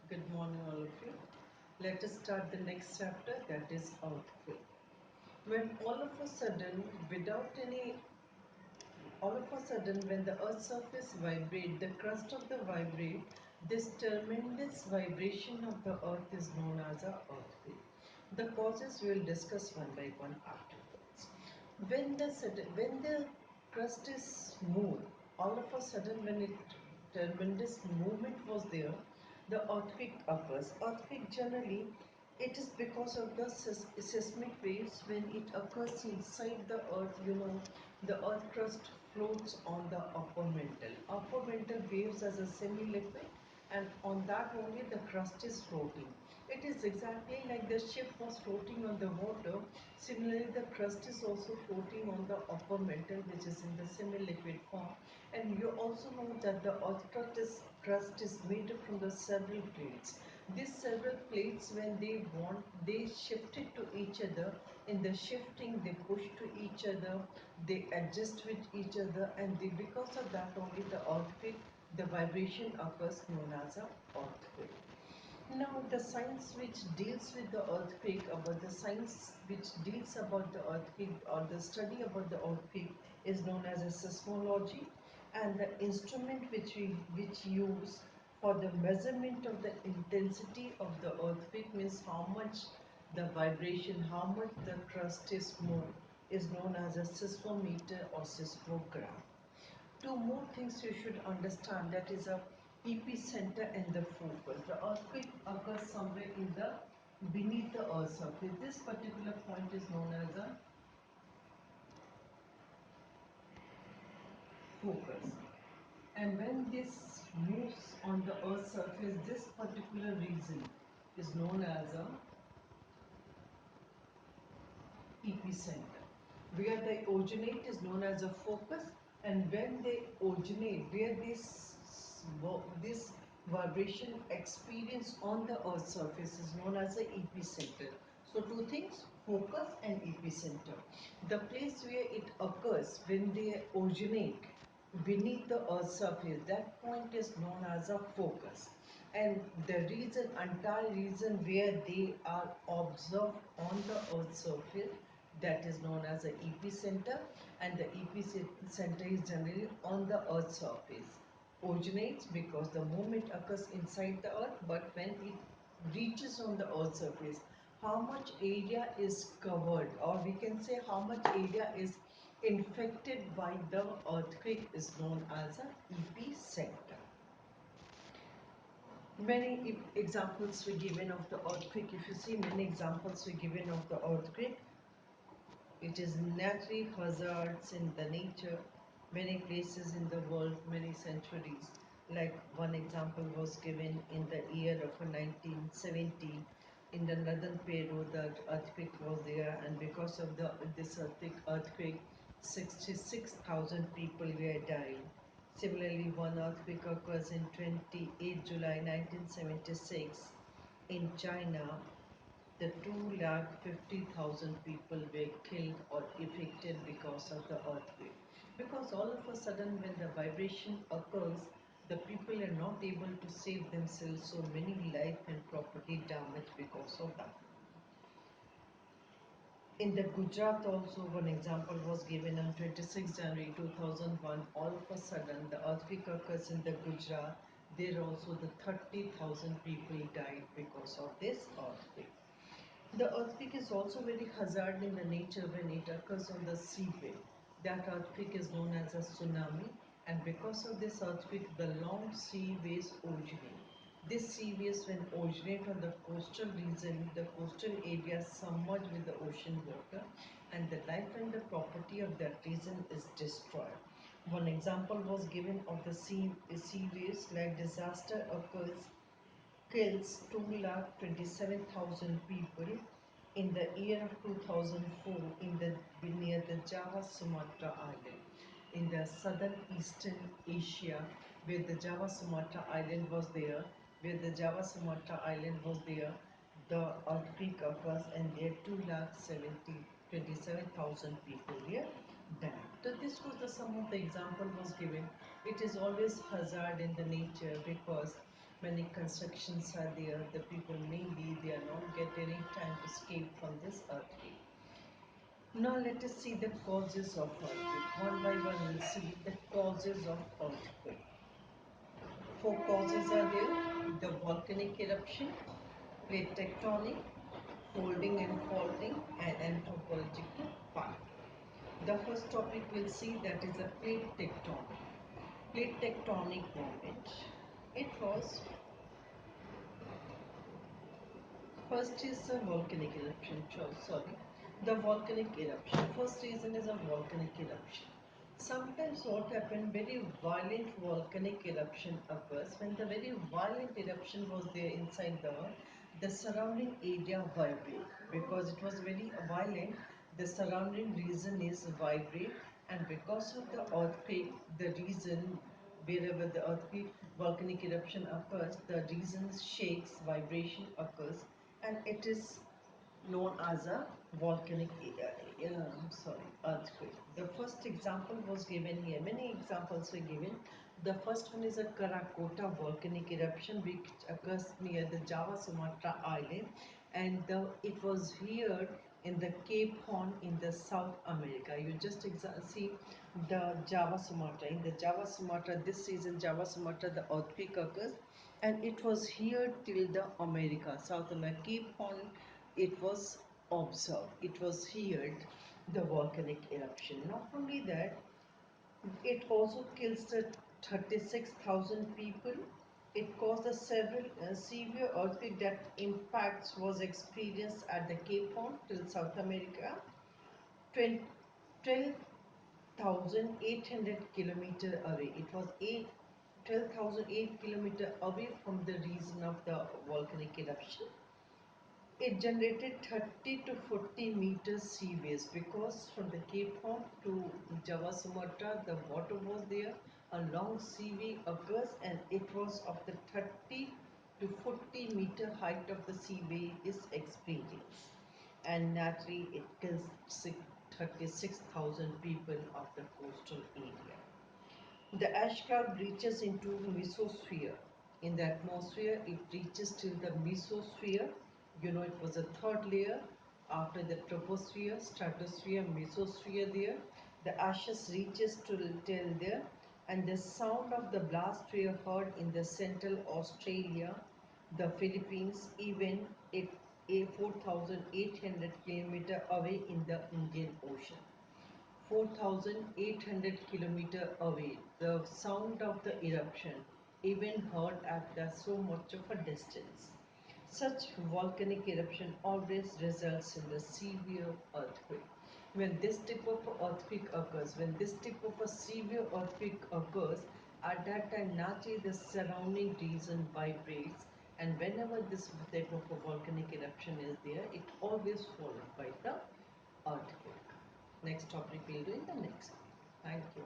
Good morning, all of you. Let us start the next chapter, that is earthquake. When without any, all of a sudden, when the earth's surface vibrate, the crust of the vibrate, this tremendous vibration of the earth is known as a earthquake. The causes we will discuss one by one afterwards. When the crust is moved, all of a sudden, when it tremendous movement was there, the earthquake occurs. Earthquake generally, it is because of the seismic waves when it occurs inside the earth. The earth crust floats on the upper mantle. Upper mantle behaves as a semi-liquid, and on that only the crust is floating. It is exactly like the ship was floating on the water. Similarly, the crust is also floating on the upper mantle, which is in the semi-liquid form. And you also know that the earth crust is made up from the several plates. These several plates, when they shift it to each other. In the shifting, they push to each other, they adjust with each other, and because of that only the vibration occurs, known as a earthquake. Now, the science which deals with the earthquake, about the science which deals about the earthquake or the study about the earthquake is known as a seismology, and the instrument which use for the measurement of the intensity of the earthquake, means how much the vibration, how much the crust is moved, is known as a seismometer or seismogram. Two more things you should understand, that is a epicenter and the focus. The earthquake occurs somewhere in the beneath the earth surface. This particular point is known as a focus. And when this moves on the earth surface, this particular region is known as a epicenter. Where they originate is known as a focus, and when they originate, where this vibration experience on the earth surface is known as the epicenter. So two things, focus and epicenter. The place where it occurs, when they originate beneath the earth surface, that point is known as a focus. And the entire region where they are observed on the earth surface, that is known as the epicenter. And the epicenter is generally on the earth surface. Originates because the movement occurs inside the earth, but when it reaches on the earth surface, how much area is covered, or we can say how much area is infected by the earthquake, is known as an epicenter. Many examples were given of the earthquake. If you see, many examples were given of the earthquake. It is natural hazards in the nature, many places in the world, many centuries. Like one example was given in the year of 1970. In the northern Peru, the earthquake was there, and because of this earthquake, 66,000 people were dying. Similarly, one earthquake occurs in 28 July 1976 in China. The 250,000 people were killed or affected because of the earthquake. Because all of a sudden, when the vibration occurs, the people are not able to save themselves, so many life and property damage because of that. In the Gujarat also, one example was given on 26 January 2001. All of a sudden, the earthquake occurs in the Gujarat. There also the 30,000 people died because of this earthquake. The earthquake is also very hazard in the nature when it occurs on the seaway. That earthquake is known as a tsunami, and because of this earthquake, the long sea waves originate. These sea waves, when originate on the coastal region, the coastal area submerged with the ocean water, and the life and the property of that region is destroyed. One example was given of the sea waves, like disaster occurs, kills 227,000 people in the year of 2004 near the Java Sumatra island in the southern eastern Asia, where the Java Sumatra island was there, the earthquake occurs, and there 2,27,000 people here died. So this was some of the example was given. It is always hazard in the nature, because Many constructions are there. The people maybe they are not get any time to escape from this earthquake. Now let us see the causes of earthquake. One by one we'll see the causes of earthquake. Four causes are there: the volcanic eruption, plate tectonic, folding and faulting, and anthropological part. The first topic we'll see, that is a plate tectonic. Plate tectonic movement. It was first is a volcanic eruption. Sorry, the volcanic eruption. First reason is a volcanic eruption. Sometimes what happened, very violent volcanic eruption occurs. When the very violent eruption was there inside the surrounding area vibrate, because it was very violent. The surrounding region is vibrate, and because of the earthquake, the region wherever the earthquake volcanic eruption occurs, the region shakes, vibration occurs, and it is known as a volcanic earthquake. The first example was given here. Many examples were given. The first one is a Karakota volcanic eruption which occurs near the Java Sumatra island, and it was here in the Cape Horn in the South America. You just see the Java Sumatra. In the Java Sumatra, this season Java Sumatra, the earthquake occurs, and it was here till the America, South America, Cape Horn. It was observed. It was here the volcanic eruption. Not only that, it also kills the 36,000 people. It caused a several severe earthquake that impacts was experienced at the Cape Horn till South America. 12,800 kilometer away. It was 12,008 kilometer away from the region of the volcanic eruption. It generated 30 to 40 meters sea waves, because from the Cape Horn to Java Sumatra the water was there. A long sea wave occurs, and it was of the 30 to 40-meter height of the sea wave is experienced, and naturally it kills 36,000 people of the coastal area. The ash cloud reaches into mesosphere. In the atmosphere, it reaches till the mesosphere. You know, it was a third layer after the troposphere, stratosphere, mesosphere there. The ashes reaches till there, and the sound of the blast were heard in the central Australia, the Philippines, even it a 4,800 kilometer away in the Indian Ocean. 4,800 kilometer away, the sound of the eruption even heard at so much of a distance. Such volcanic eruption always results in the severe earthquake. When this type of earthquake occurs, when this type of a severe earthquake occurs, at that time naturally the surrounding region vibrates, and whenever this type of a volcanic eruption is there, it always followed by the earthquake. Next topic we'll do in the next. Thank you.